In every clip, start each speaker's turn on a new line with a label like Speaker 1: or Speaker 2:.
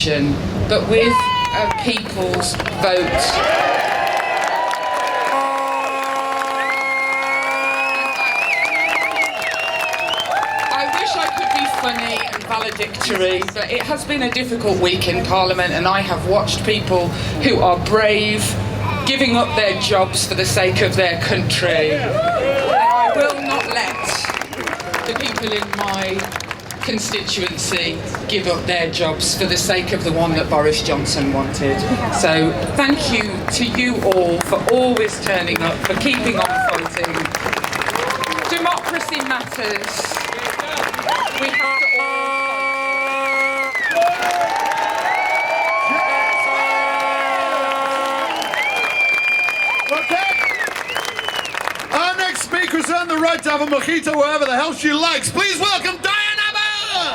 Speaker 1: election, but with a people's vote. Funny and valedictory, but it has been a difficult week in Parliament, and I have watched people who are brave giving up their jobs for the sake of their country. And I will not let the people in my constituency give up their jobs for the sake of the one that Boris Johnson wanted. So thank you to you all for always turning up, for keeping on fighting. Democracy matters. We have to all
Speaker 2: Okay. Our next speaker has earned the right to have a mojito wherever the hell she likes. Please welcome Diane Abbott!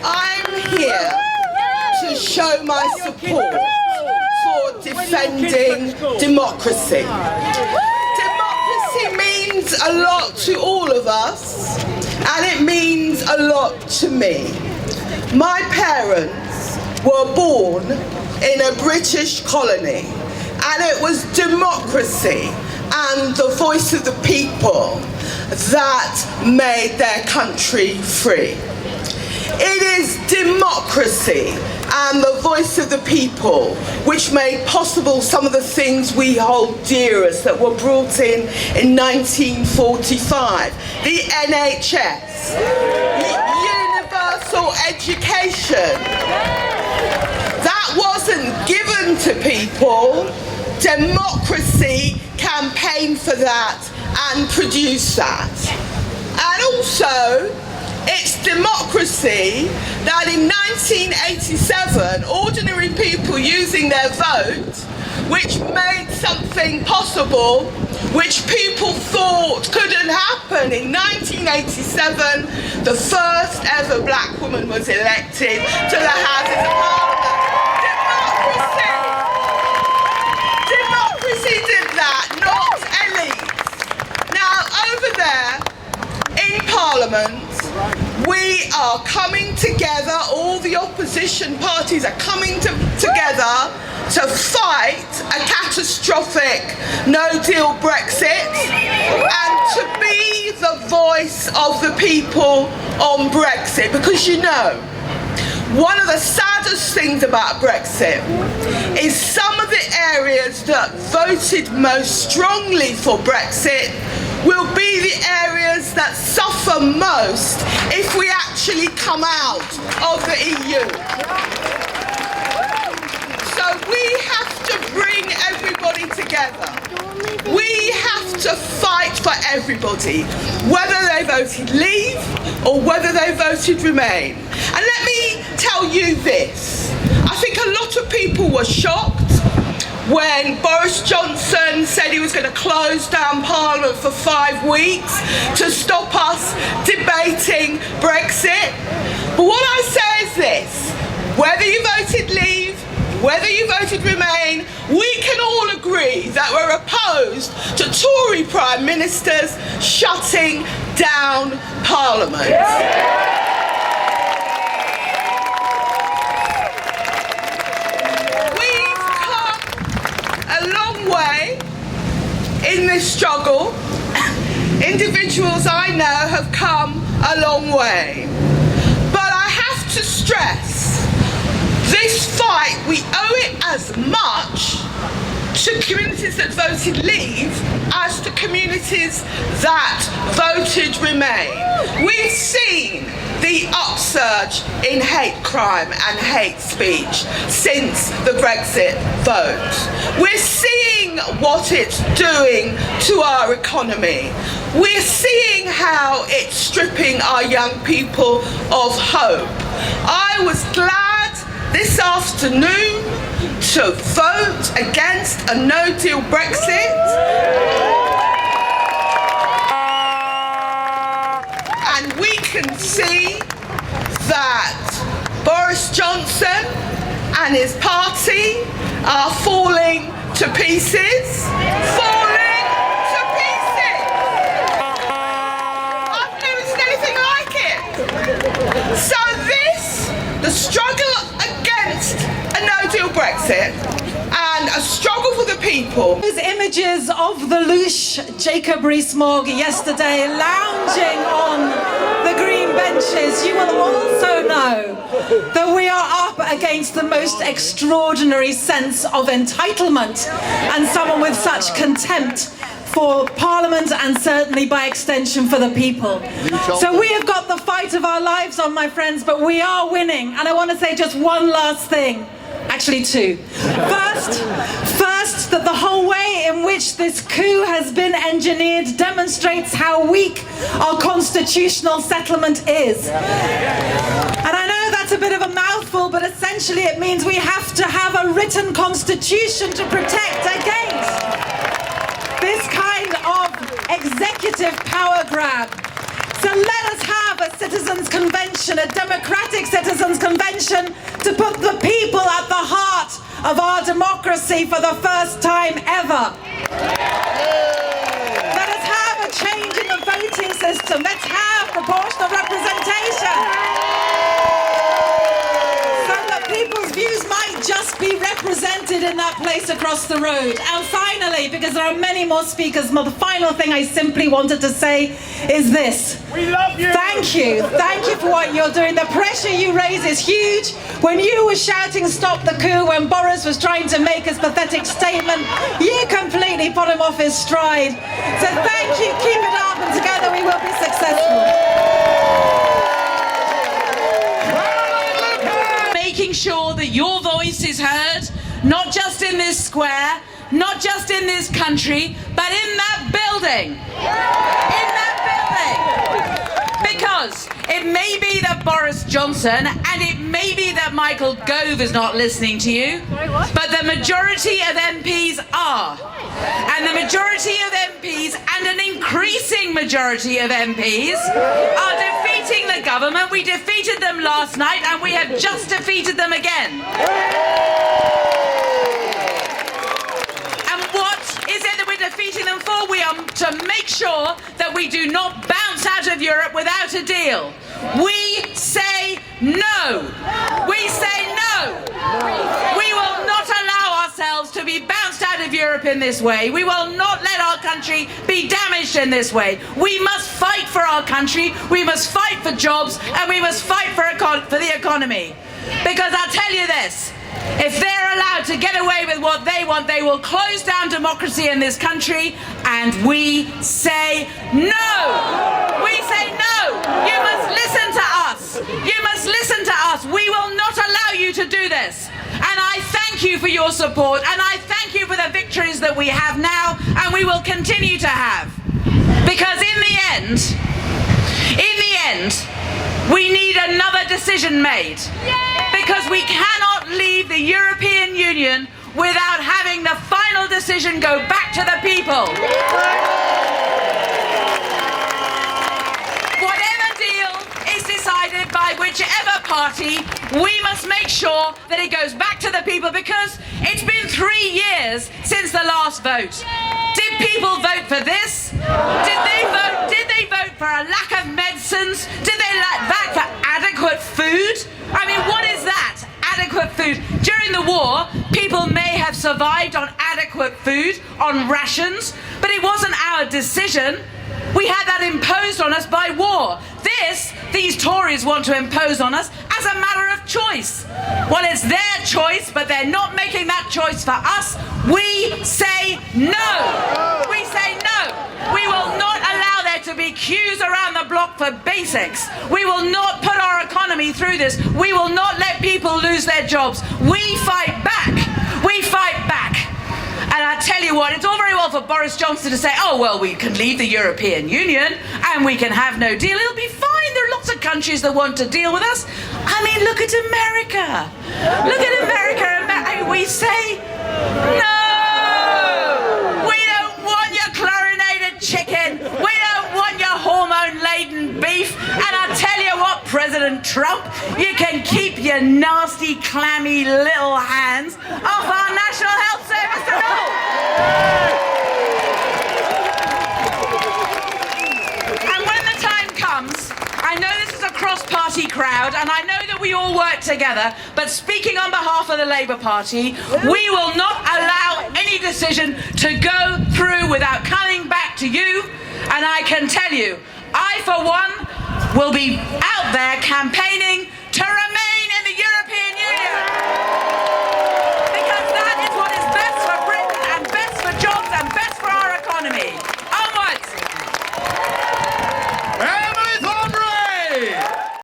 Speaker 3: I'm here to show my support for defending democracy. It means a lot to all of us, and it means a lot to me. My parents were born in a British colony, and it was democracy and the voice of the people that made their country free. It is democracy and the voice of the people which made possible some of the things we hold dearest that were brought in 1945. The NHS, universal education. That wasn't given to people. Democracy campaigned for that and produced that. And also, it's democracy that in 1987, ordinary people using their vote, which made something possible which people thought couldn't happen. In 1987, the first ever black woman was elected to the Houses of Parliament. Democracy did that, not elites. Now, over there in Parliament, we are coming together, all the opposition parties are coming together to fight a catastrophic no-deal Brexit and to be the voice of the people on Brexit. Because you know, one of the saddest things about Brexit is some of the areas that voted most strongly for Brexit will be the areas that suffer most if we actually come out of the EU. So we have to bring everybody together. We have to fight for everybody, whether they voted leave or whether they voted remain. And let me tell you this, I think a lot of people were shocked when Boris Johnson said he was going to close down Parliament for 5 weeks to stop us debating Brexit. But what I say is this, whether you voted leave, whether you voted remain, we can all agree that we're opposed to Tory Prime Ministers shutting down Parliament. In this struggle, individuals I know have come a long way. But I have to stress, this fight, we owe it as much to communities that voted leave as to communities that voted remain. We've seen the upsurge in hate crime and hate speech since the Brexit vote. We're seeing what it's doing to our economy. We're seeing how it's stripping our young people of hope. I was glad this afternoon to vote against a no-deal Brexit. And we can see that Boris Johnson and his party are falling to pieces. Falling to pieces! I've never seen anything like it.
Speaker 4: images of the louche Jacob Rees-Mogg yesterday lounging on the green benches, you will also know that we are up against the most extraordinary sense of entitlement and someone with such contempt for Parliament and certainly by extension for the people. So we have got the fight of our lives on, my friends, but we are winning. And I want to say just one last thing. Actually two. First, that the whole way in which this coup has been engineered demonstrates how weak our constitutional settlement is. And I know that's a bit of a mouthful, but essentially it means we have to have a written constitution to protect against this kind of executive power grab. So let us have a citizens' convention, a democratic citizens' convention, to put the people at the heart of our democracy for the first time ever. Let us have a change in the voting system. Let's have proportional representation. So that people's views might just be represented in that place across the road. And finally, because there are many more speakers, the final thing I simply wanted to say is this.
Speaker 5: We love you!
Speaker 4: Thank you. Thank you for what you're doing. The pressure you raise is huge. When you were shouting stop the coup, when Boris was trying to make his pathetic statement, you completely put him off his stride. So thank you. Keep it up, and together we will be successful.
Speaker 6: Making sure that your voice is heard, not just in this square, not just in this country, but in that building. In that building. Because it may be that Boris Johnson and it may be that Michael Gove is not listening to you, but the majority of MPs are. And the majority of MPs and an increasing majority of MPs are defeating the government. We defeated them last night and we have just defeated them again. And what is it that we're defeating them for? We are to make sure that we do not bounce out of Europe without a deal. We say no. We say no. We will not allow ourselves to be bounced out of Europe in this way. We will not let our country be damaged in this way. We must fight for our country. We must fight for jobs, and we must fight for the economy. Because I'll tell you this. If they're allowed to get away with what they want, they will close down democracy in this country, and we say no. We say no. You must listen to us. You must listen to us. We will not allow you to do this. And I thank you for your support, and I thank you for the victories that we have now, and we will continue to have. Because in the end, we need another decision made. Because we cannot leave the European Union without having the final decision go back to the people. Whatever deal is decided by whichever party, we must make sure that it goes back to the people, because it's been 3 years since the last vote. Did people vote for this? Did they vote for a lack of medicines? Did they vote for adequate food? I mean, what is that? Adequate food. During the war, people may have survived on adequate food, on rations, but it wasn't our decision. We had that imposed on us by war. These Tories want to impose on us as a matter of choice. Well, it's their choice, but they're not making that choice for us. We say no. We say no. We will not allow there to be queues around the block for basics. We will not put our economy through this. We will not let people lose their jobs. We fight back. We fight back. And I tell you what, it's all very well for Boris Johnson to say, oh, well, we can leave the European Union and we can have no deal. It'll be fine. There are lots of countries that want to deal with us. I mean, look at America. Look at America. We say, no. We don't want your chlorinated chicken. We don't want your hormone-laden beef. And I tell you what, President Trump, you can keep your nasty, clammy little hands off our National Health Service at all. And when the time comes, I know this is a cross-party crowd, and I know that we all work together, but speaking on behalf of the Labour Party, we will not allow any decision to go I can tell you, I for one will be out there campaigning